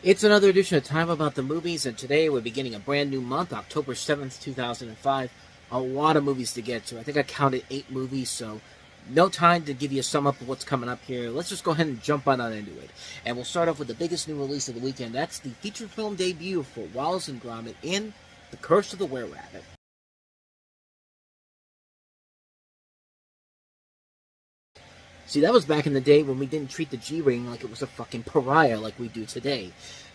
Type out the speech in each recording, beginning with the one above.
It's another edition of Time About the Movies, and today we're beginning a brand new month, October 7th, 2005. A lot of movies to get to. I think I counted 8 movies, so no time to give you a sum up of what's coming up here. Let's just go ahead and jump on into it. And we'll start off with the biggest new release of the weekend. That's the feature film debut for Wallace and Gromit in The Curse of the Were-Rabbit. See, that was back in the day when we didn't treat the G-rating like it was a fucking pariah like we do today.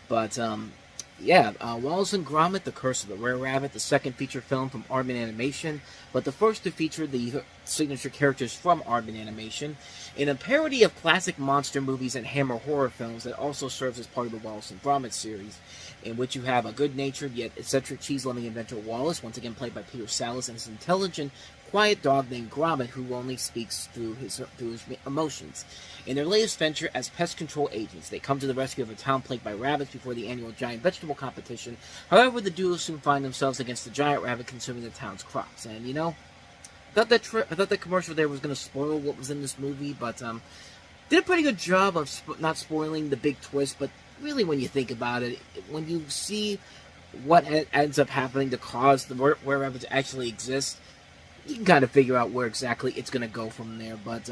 But, Wallace and Gromit, The Curse of the Were-Rabbit, the second feature film from Aardman Animation, but the first to feature the signature characters from Aardman Animation, in a parody of classic monster movies and Hammer horror films that also serves as part of the Wallace and Gromit series, in which you have a good-natured yet eccentric cheese-loving inventor Wallace, once again played by Peter Sallis, and his intelligent, quiet dog named Gromit, who only speaks through his emotions. In their latest venture as pest control agents, they come to the rescue of a town plagued by rabbits before the annual giant vegetable competition. However, the duo soon find themselves against the giant rabbit consuming the town's crops. And, I thought that commercial there was going to spoil what was in this movie, but did a pretty good job of not spoiling the big twist. But really, when you think about it, when you see what ends up happening to cause the were-rabbit to actually exist, you can kind of figure out where exactly it's going to go from there. But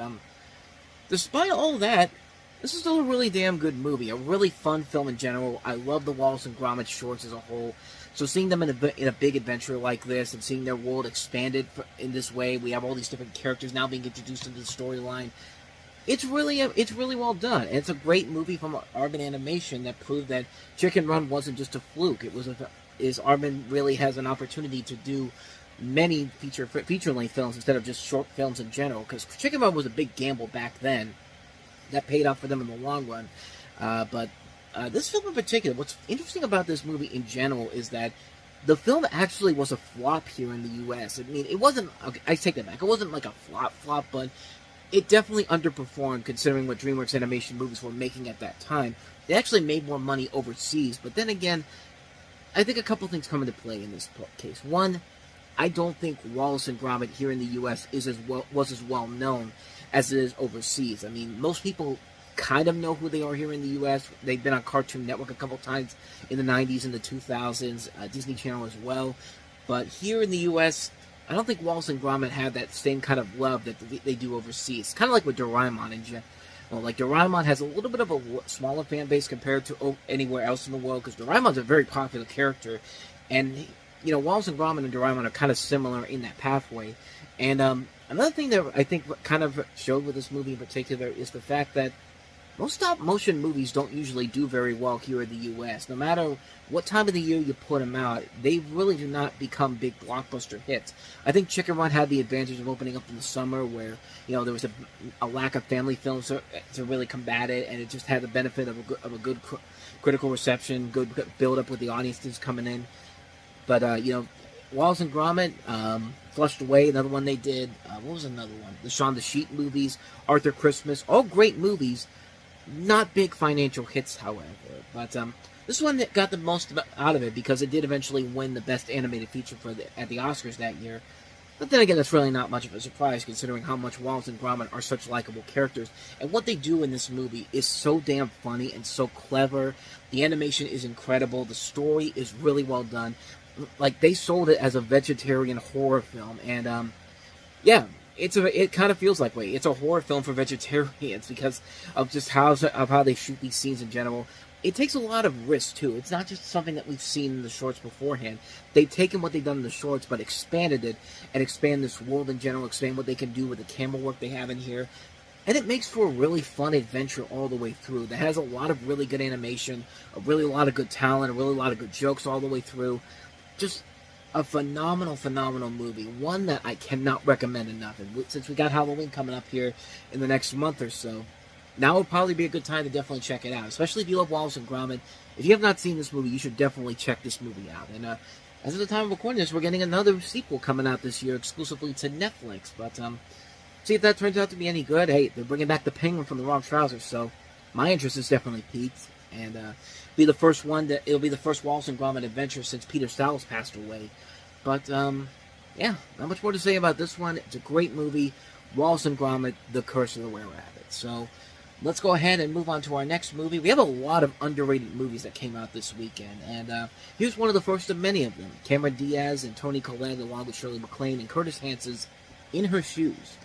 despite all that, this is still a really damn good movie. A really fun film in general. I love the Wallace and Gromit shorts as a whole. So seeing them in a big adventure like this and seeing their world expanded in this way, we have all these different characters now being introduced into the storyline. It's really well done. And it's a great movie from Aardman Animation that proved that Chicken Run wasn't just a fluke. Aardman really has an opportunity to do many feature-length films instead of just short films in general, because Chicken Run was a big gamble back then that paid off for them in the long run. But this film in particular, what's interesting about this movie in general is that the film actually was a flop here in the U.S. I mean, it wasn't, okay, I take that back, it wasn't like a flop, but it definitely underperformed considering what DreamWorks Animation movies were making at that time. They actually made more money overseas, but then again, I think a couple things come into play in this case. One, I don't think Wallace and Gromit here in the U.S. was as well known as it is overseas. I mean, most people kind of know who they are here in the U.S. They've been on Cartoon Network a couple times in the 90s and the 2000s, Disney Channel as well. But here in the U.S., I don't think Wallace and Gromit have that same kind of love that they do overseas. Kind of like with Doraemon in general. Well, like, Doraemon has a little bit of a smaller fan base compared to anywhere else in the world, because Doraemon's a very popular character, and Wallace and Gromit and Doraemon are kind of similar in that pathway. And another thing that I think kind of showed with this movie in particular is the fact that most stop-motion movies don't usually do very well here in the U.S. No matter what time of the year you put them out, they really do not become big blockbuster hits. I think Chicken Run had the advantage of opening up in the summer where, there was a lack of family films to really combat it, and it just had the benefit of a good critical reception, good build-up with the audiences coming in. But, Wallace and Gromit, Flushed Away, another one they did. What was another one? The Shaun the Sheep movies, Arthur Christmas, all great movies. Not big financial hits, however. But this one that got the most out of it because it did eventually win the Best Animated Feature at the Oscars that year. But then again, that's really not much of a surprise considering how much Wallace and Gromit are such likable characters. And what they do in this movie is so damn funny and so clever. The animation is incredible. The story is really well done. Like, they sold it as a vegetarian horror film. And, it kind of feels like, it's a horror film for vegetarians because of just how they shoot these scenes in general. It takes a lot of risk, too. It's not just something that we've seen in the shorts beforehand. They've taken what they've done in the shorts, but expanded it, and expand this world in general, expand what they can do with the camera work they have in here. And it makes for a really fun adventure all the way through. That has a lot of really good animation, a lot of good talent, a lot of good jokes all the way through. Just a phenomenal movie. One that I cannot recommend enough. And since we got Halloween coming up here in the next month or so, now would probably be a good time to definitely check it out. Especially if you love Wallace and Gromit. If you have not seen this movie, you should definitely check this movie out. And as of the time of recording this, we're getting another sequel coming out this year exclusively to Netflix. But see if that turns out to be any good. Hey, they're bringing back the Penguin from the wrong trousers, so my interest is definitely piqued. And it'll be the first Wallace and Gromit adventure since Peter Sallis passed away. But, not much more to say about this one. It's a great movie. Wallace and Gromit, The Curse of the Were-Rabbit. So, Let's go ahead and move on to our next movie. We have a lot of underrated movies that came out this weekend, and here's one of the first of many of them. Cameron Diaz and Toni Collette, along with Shirley MacLaine and Curtis Hanson's In Her Shoes.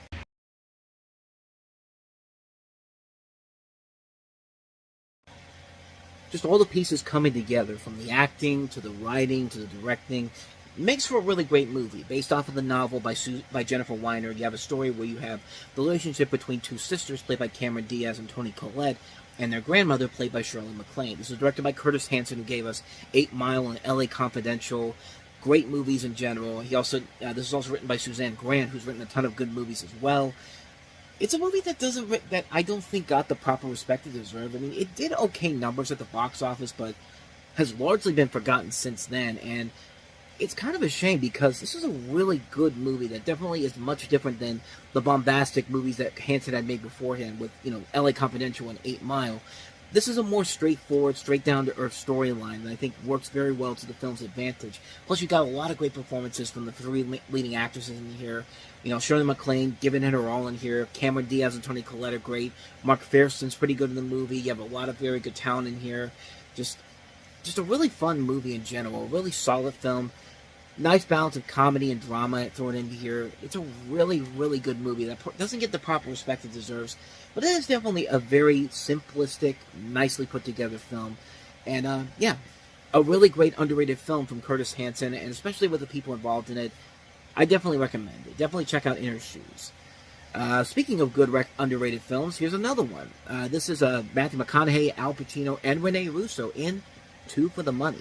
Just all the pieces coming together, from the acting to the writing to the directing, makes for a really great movie. Based off of the novel by Jennifer Weiner, you have a story where you have the relationship between two sisters, played by Cameron Diaz and Toni Collette, and their grandmother, played by Shirley MacLaine. This was directed by Curtis Hanson, who gave us 8 Mile and LA Confidential. Great movies in general. This is also written by Suzanne Grant, who's written a ton of good movies as well. It's a movie that I don't think got the proper respect it deserved. I mean, it did okay numbers at the box office, but has largely been forgotten since then. And it's kind of a shame, because this is a really good movie that definitely is much different than the bombastic movies that Hanson had made beforehand with, LA Confidential and 8 Mile. This is a more straightforward, straight down to earth storyline that I think works very well to the film's advantage. Plus, you got a lot of great performances from the 3 leading actresses in here. Shirley MacLaine giving it her all in here. Cameron Diaz and Toni Collette are great. Mark Fairston's pretty good in the movie. You have a lot of very good talent in here. Just a really fun movie in general. A really solid film. Nice balance of comedy and drama thrown in here. It's a really, really good movie that doesn't get the proper respect it deserves, but it is definitely a very simplistic, nicely put together film. And yeah, a really great underrated film from Curtis Hanson, and especially with the people involved in it, I definitely recommend it. Definitely check out In Her Shoes. Speaking of good underrated films, here's another one. This is Matthew McConaughey, Al Pacino, and Rene Russo in Two for the Money.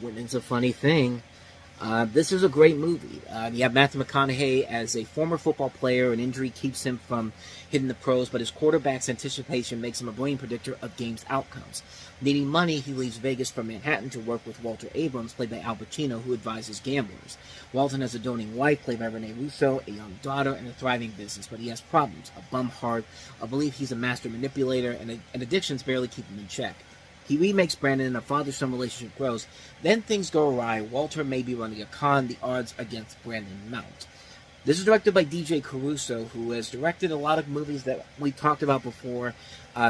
It's a funny thing. This is a great movie. You have Matthew McConaughey as a former football player. An injury keeps him from hitting the pros, but his quarterback's anticipation makes him a brilliant predictor of games' outcomes. Needing money, he leaves Vegas for Manhattan to work with Walter Abrams, played by Al Pacino, who advises gamblers. Walton has a doting wife, played by Rene Russo, a young daughter, and a thriving business, but he has problems: a bum heart, a belief he's a master manipulator, and addictions barely keep him in check. He remakes Brandon, and a father-son relationship grows. Then things go awry. Walter may be running a con. The odds against Brandon mount. This is directed by DJ Caruso, who has directed a lot of movies that we talked about before.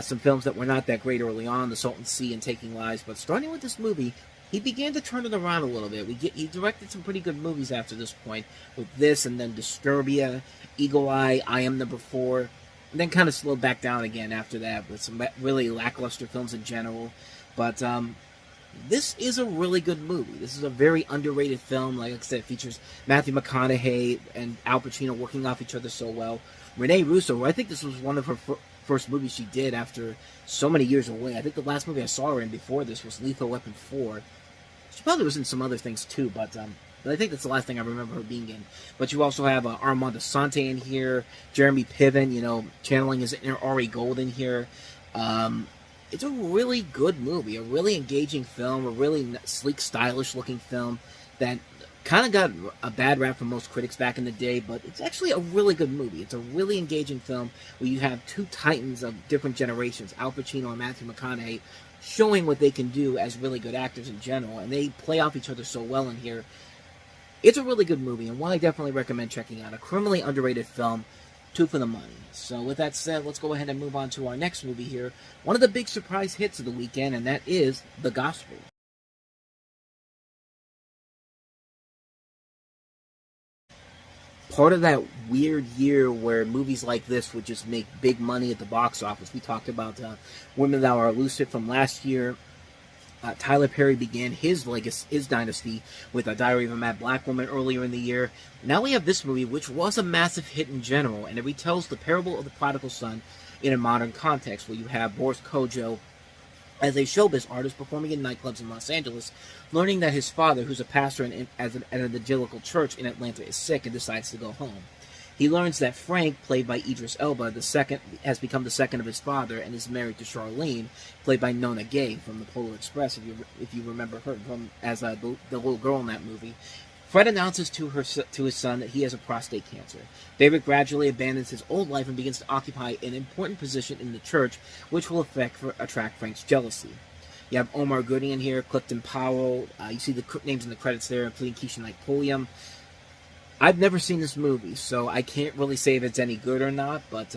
Some films that were not that great early on, The Salton Sea and Taking Lives. But starting with this movie, he began to turn it around a little bit. He directed some pretty good movies after this point, with this and then Disturbia, Eagle Eye, I Am Number 4. And then kind of slowed back down again after that with some really lackluster films in general. But this is a really good movie. This is a very underrated film. Like I said, it features Matthew McConaughey and Al Pacino working off each other so well. Rene Russo, I think this was one of her first movies she did after so many years away. I think the last movie I saw her in before this was Lethal Weapon 4. She probably was in some other things too, but I think that's the last thing I remember her being in. But you also have Armand Assante in here, Jeremy Piven, channeling his inner Ari Gold in here. It's a really good movie, a really engaging film, a really sleek, stylish-looking film that kind of got a bad rap from most critics back in the day, but it's actually a really good movie. It's a really engaging film where you have two titans of different generations, Al Pacino and Matthew McConaughey, showing what they can do as really good actors in general, and they play off each other so well in here. It's a really good movie, and one I definitely recommend checking out. A criminally underrated film, Two for the Money. So with that said, let's go ahead and move on to our next movie here. One of the big surprise hits of the weekend, and that is The Gospel. Part of that weird year where movies like this would just make big money at the box office. We talked about Women That Are Elusive from last year. Tyler Perry began his dynasty with A Diary of a Mad Black Woman earlier in the year. Now we have this movie, which was a massive hit in general, and it retells the parable of the prodigal son in a modern context, where you have Boris Kodjoe as a showbiz artist performing in nightclubs in Los Angeles, learning that his father, who's a pastor at an evangelical church in Atlanta, is sick and decides to go home. He learns that Frank, played by Idris Elba, has become the second of his father and is married to Charlene, played by Nona Gay from The Polar Express, if you remember her as the little girl in that movie. Fred announces to his son that he has a prostate cancer. David gradually abandons his old life and begins to occupy an important position in the church, which will attract Frank's jealousy. You have Omar Gooding in here, Clifton Powell. You see the names in the credits there, including Keisha Knight Pulliam. I've never seen this movie, so I can't really say if it's any good or not, but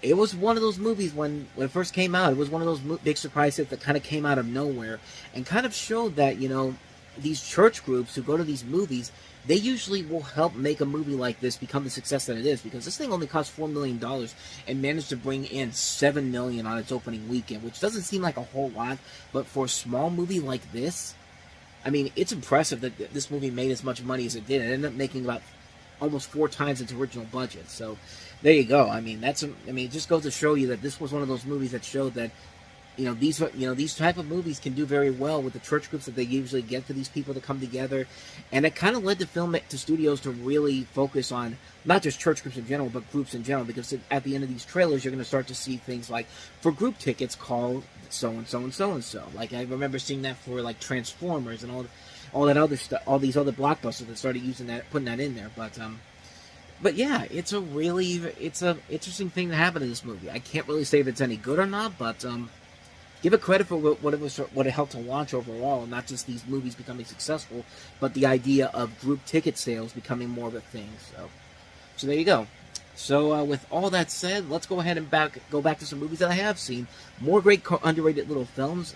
it was one of those movies when it first came out. It was one of those big surprises that kind of came out of nowhere and kind of showed that, you know, these church groups who go to these movies, they usually will help make a movie like this become the success that it is, because this thing only cost $4 million and managed to bring in $7 million on its opening weekend, which doesn't seem like a whole lot, but for a small movie like this, I mean, it's impressive that this movie made as much money as it did. It ended up making about almost 4 times its original budget. So there you go. I mean, it just goes to show you that this was one of those movies that showed that, these type of movies can do very well with the church groups that they usually get for these people to come together, and it kind of led to studios to really focus on not just church groups in general, but groups in general. Because at the end of these trailers, you're going to start to see things like, for group tickets, call so and so and so and so. Like, I remember seeing that for like Transformers and all that other stuff, all these other blockbusters that started using that, putting that in there. But yeah, it's a interesting thing that happened in this movie. I can't really say if it's any good or not, but give it credit for what it helped to launch overall, not just these movies becoming successful, but the idea of group ticket sales becoming more of a thing. So there you go. So with all that said, let's go ahead and go back to some movies that I have seen. More great underrated little films.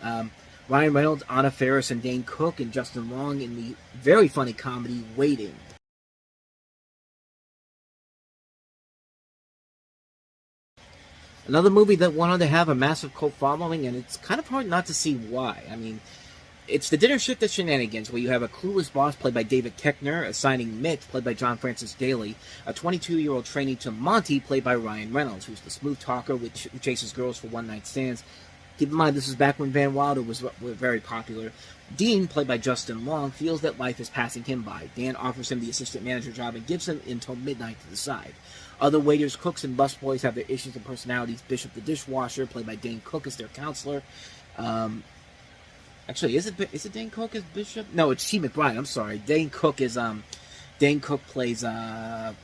Ryan Reynolds, Anna Faris, and Dane Cook, and Justin Long in the very funny comedy Waiting. Another movie that went on to have a massive cult following, and it's kind of hard not to see why. I mean, it's The Dinner Shift of Shenanigans, where you have a clueless boss played by David Koechner, assigning Mitch, played by John Francis Daly, a 22-year-old trainee, to Monty, played by Ryan Reynolds, who's the smooth talker who chases girls for one-night stands. Keep in mind, this is back when Van Wilder was very popular. Dean, played by Justin Long, feels that life is passing him by. Dan offers him the assistant manager job and gives him until midnight to decide. Other waiters, cooks, and busboys have their issues and personalities. Bishop the dishwasher, played by Dane Cook, is their counselor. Actually, is it Dane Cook as Bishop? No, it's T. McBride. I'm sorry. Dane Cook plays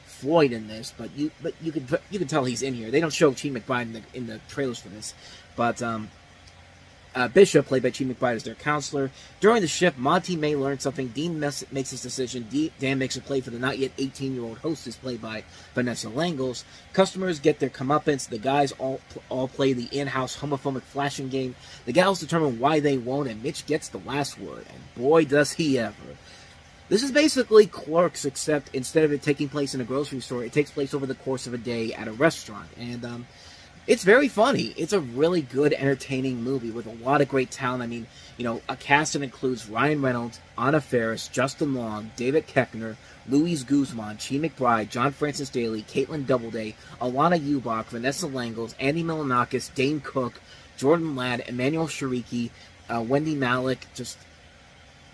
Floyd in this, but you can tell he's in here. They don't show T. McBride in the trailers for this, but Bishop, played by Chi McBride, is their counselor. During the shift, Monty may learn something. Dean makes his decision. Dan makes a play for the not yet 18-year-old hostess, played by Vanessa Langels. Customers get their comeuppance. The guys all play the in-house homophobic flashing game. The gals determine why they won't, and Mitch gets the last word. And boy, does he ever. This is basically Clerks, except instead of it taking place in a grocery store, it takes place over the course of a day at a restaurant. And it's very funny. It's a really good, entertaining movie with a lot of great talent. I mean, a cast that includes Ryan Reynolds, Anna Faris, Justin Long, David Koechner, Luis Guzman, Chi McBride, John Francis Daly, Caitlin Doubleday, Alana Ubach, Vanessa Langels, Andy Milonakis, Dane Cook, Jordan Ladd, Emmanuel Shariki, Wendy Malick. Just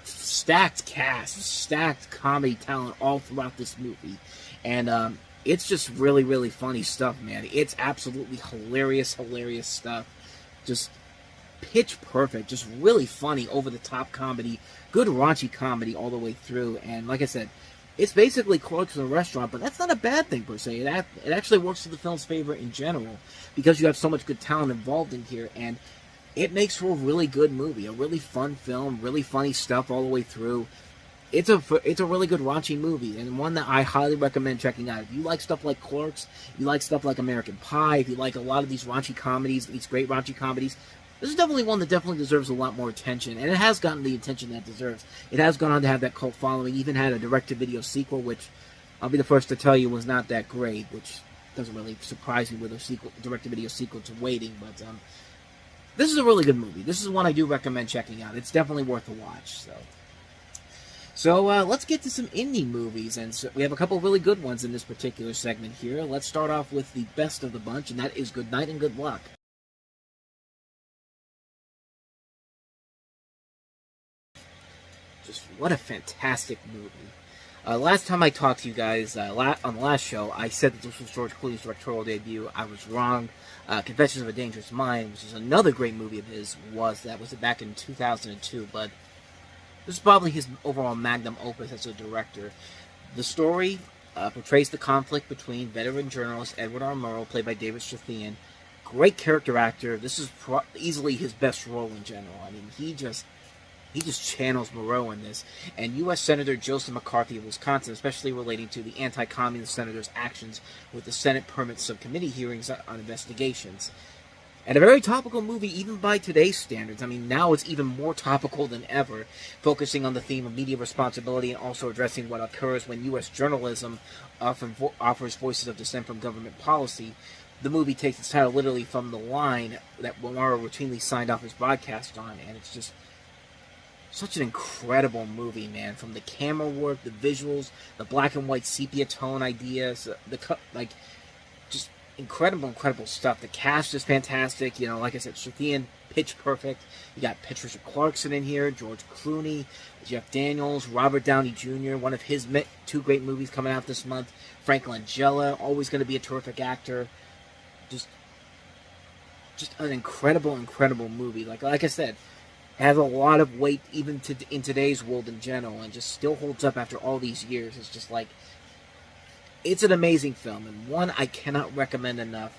stacked cast, stacked comedy talent all throughout this movie. And it's just really, really funny stuff, man. It's absolutely hilarious stuff. Just pitch perfect. Just really funny, over-the-top comedy. Good raunchy comedy all the way through. And like I said, it's basically Clerks in a restaurant, but that's not a bad thing, per se. It actually works to the film's favor in general, because you have so much good talent involved in here, and it makes for a really good movie. A really fun film, really funny stuff all the way through. It's a really good raunchy movie, and one that I highly recommend checking out. If you like stuff like Clerks, you like stuff like American Pie, if you like a lot of these raunchy comedies, these great raunchy comedies, this is definitely one that definitely deserves a lot more attention, and it has gotten the attention that it deserves. It has gone on to have that cult following, even had a direct-to-video sequel, which I'll be the first to tell you was not that great, which doesn't really surprise me with a direct-to-video sequel to Waiting, but this is a really good movie. This is one I do recommend checking out. It's definitely worth a watch, So let's get to some indie movies, and so we have a couple of really good ones in this particular segment here. Let's start off with the best of the bunch, and that is Good Night and Good Luck. Just what a fantastic movie. Last time I talked to you guys, on the last show, I said that this was George Clooney's directorial debut. I was wrong. Confessions of a Dangerous Mind, which is another great movie of his, was back in 2002, but this is probably his overall magnum opus as a director. The story portrays the conflict between veteran journalist Edward R. Murrow, played by David Strathairn. Great character actor. This is easily his best role in general. I mean, he just channels Moreau in this. And U.S. Senator Joseph McCarthy of Wisconsin, especially relating to the anti-communist senator's actions with the Senate Permit Subcommittee hearings on investigations. And a very topical movie, even by today's standards. I mean, now it's even more topical than ever, focusing on the theme of media responsibility and also addressing what occurs when U.S. journalism often offers voices of dissent from government policy. The movie takes its title literally from the line that Morrow routinely signed off his broadcast on, and it's just such an incredible movie, man. From the camera work, the visuals, the black and white sepia tone ideas, just incredible stuff. The cast is fantastic. You know, like I said, Strathian, pitch perfect. You got Patricia Clarkson in here, George Clooney, Jeff Daniels, Robert Downey Jr., one of his 2 great movies coming out this month. Frank Langella, always going to be a terrific actor. Just an incredible movie. Like I said, has a lot of weight even in today's world in general, and just still holds up after all these years. It's just like, it's an amazing film, and one I cannot recommend enough.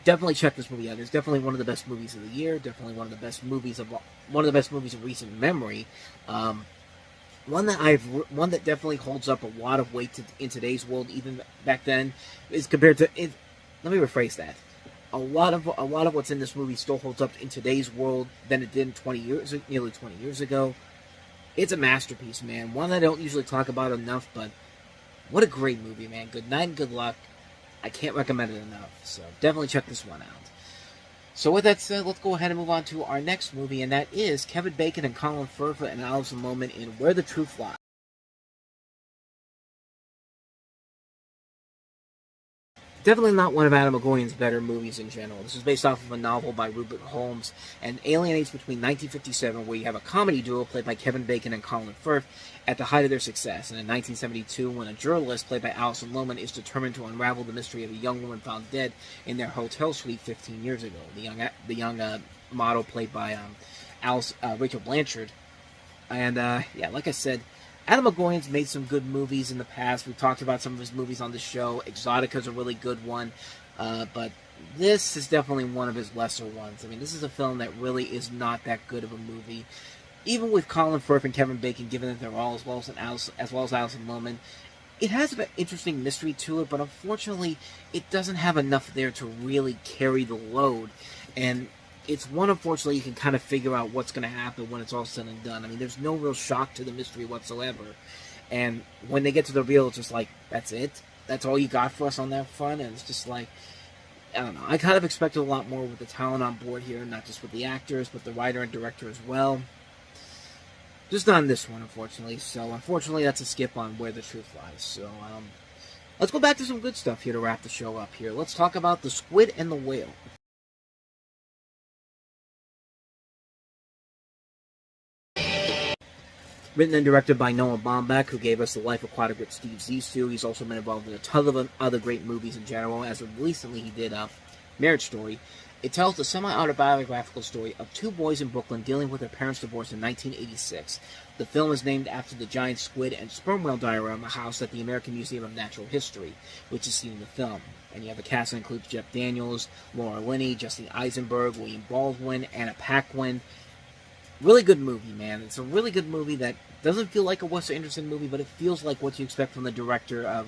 Definitely check this movie out. It's definitely one of the best movies of the year. Definitely one of the best movies of recent memory. One that definitely holds up a lot of weight in today's world, even back then, is compared to. Let me rephrase that. A lot of what's in this movie still holds up in today's world than it did nearly 20 years ago. It's a masterpiece, man. One that I don't usually talk about enough, but what a great movie, man. Good night and good luck. I can't recommend it enough, so definitely check this one out. So with that said, let's go ahead and move on to our next movie, and that is Kevin Bacon and Colin Firth and Alison Lohman in Where the Truth Lies. Definitely not one of Adam McGowan's better movies in general. This is based off of a novel by Rupert Holmes and alienates between 1957, where you have a comedy duo played by Kevin Bacon and Colin Firth at the height of their success, and in 1972, when a journalist played by Alison Lohman is determined to unravel the mystery of a young woman found dead in their hotel suite 15 years ago. The young model played by Rachel Blanchard. And yeah, like I said, Adam McGowan's made some good movies in the past. We've talked about some of his movies on the show. Exotica's a really good one. But this is definitely one of his lesser ones. I mean, this is a film that really is not that good of a movie. Even with Colin Firth and Kevin Bacon, given that they're all as well as Alison Lohman, it has an interesting mystery to it, but unfortunately, it doesn't have enough there to really carry the load. And it's one, unfortunately, you can kind of figure out what's going to happen when it's all said and done. I mean, there's no real shock to the mystery whatsoever. And when they get to the reveal, it's just like, that's it? That's all you got for us on that front? And it's just like, I don't know. I kind of expected a lot more with the talent on board here, not just with the actors, but the writer and director as well. Just not in this one, unfortunately. So, unfortunately, that's a skip on Where the Truth Lies. So, let's go back to some good stuff here to wrap the show up here. Let's talk about The Squid and the Whale. Written and directed by Noah Baumbach, who gave us The Life Aquatic with Steve Zissou. He's also been involved in a ton of other great movies in general. As of recently, he did Marriage Story. It tells the semi-autobiographical story of 2 boys in Brooklyn dealing with their parents' divorce in 1986. The film is named after the giant squid and sperm whale diorama house at the American Museum of Natural History, which is seen in the film. And you have a cast that includes Jeff Daniels, Laura Linney, Jesse Eisenberg, William Baldwin, Anna Paquin. Really good movie, man. It's a really good movie that doesn't feel like a Wes Anderson movie, but it feels like what you expect from the director of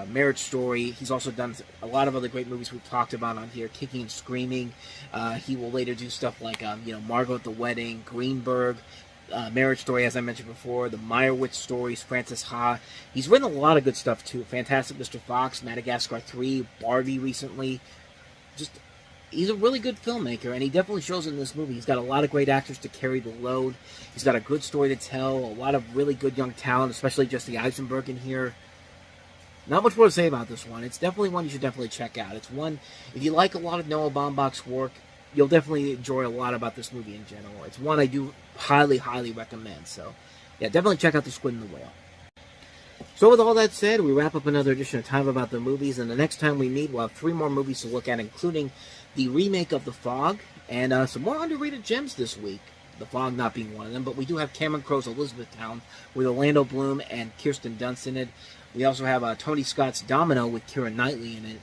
Marriage Story. He's also done a lot of other great movies we've talked about on here, Kicking and Screaming. He will later do stuff like Margot at the Wedding, Greenberg, Marriage Story, as I mentioned before, the Meyerowitz stories, Francis Ha. He's written a lot of good stuff too. Fantastic Mr. Fox, Madagascar 3, Barbie recently. He's a really good filmmaker, and he definitely shows in this movie. He's got a lot of great actors to carry the load. He's got a good story to tell, a lot of really good young talent, especially Jesse Eisenberg in here. Not much more to say about this one. It's definitely one you should definitely check out. It's one, if you like a lot of Noah Baumbach's work, you'll definitely enjoy a lot about this movie in general. It's one I do highly, highly recommend. So, yeah, definitely check out The Squid and the Whale. So with all that said, we wrap up another edition of Time About the Movies, and the next time we meet, we'll have 3 more movies to look at, including the remake of The Fog, and some more underrated gems this week. The Fog not being one of them, but we do have Cameron Crowe's Elizabethtown with Orlando Bloom and Kirsten Dunst in it. We also have Tony Scott's Domino with Keira Knightley in it.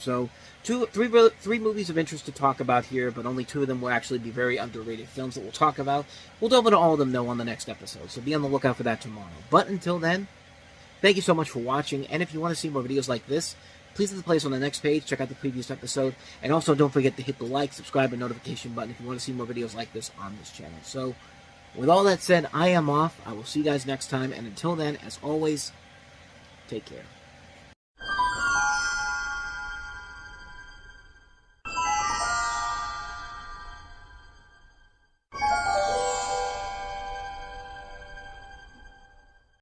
So, three movies of interest to talk about here, but only 2 of them will actually be very underrated films that we'll talk about. We'll delve into all of them, though, on the next episode, so be on the lookout for that tomorrow. But until then, thank you so much for watching, and if you want to see more videos like this, please hit the place on the next page, check out the previous episode, and also don't forget to hit the like, subscribe, and notification button if you want to see more videos like this on this channel. So, with all that said, I am off. I will see you guys next time, and until then, as always, take care.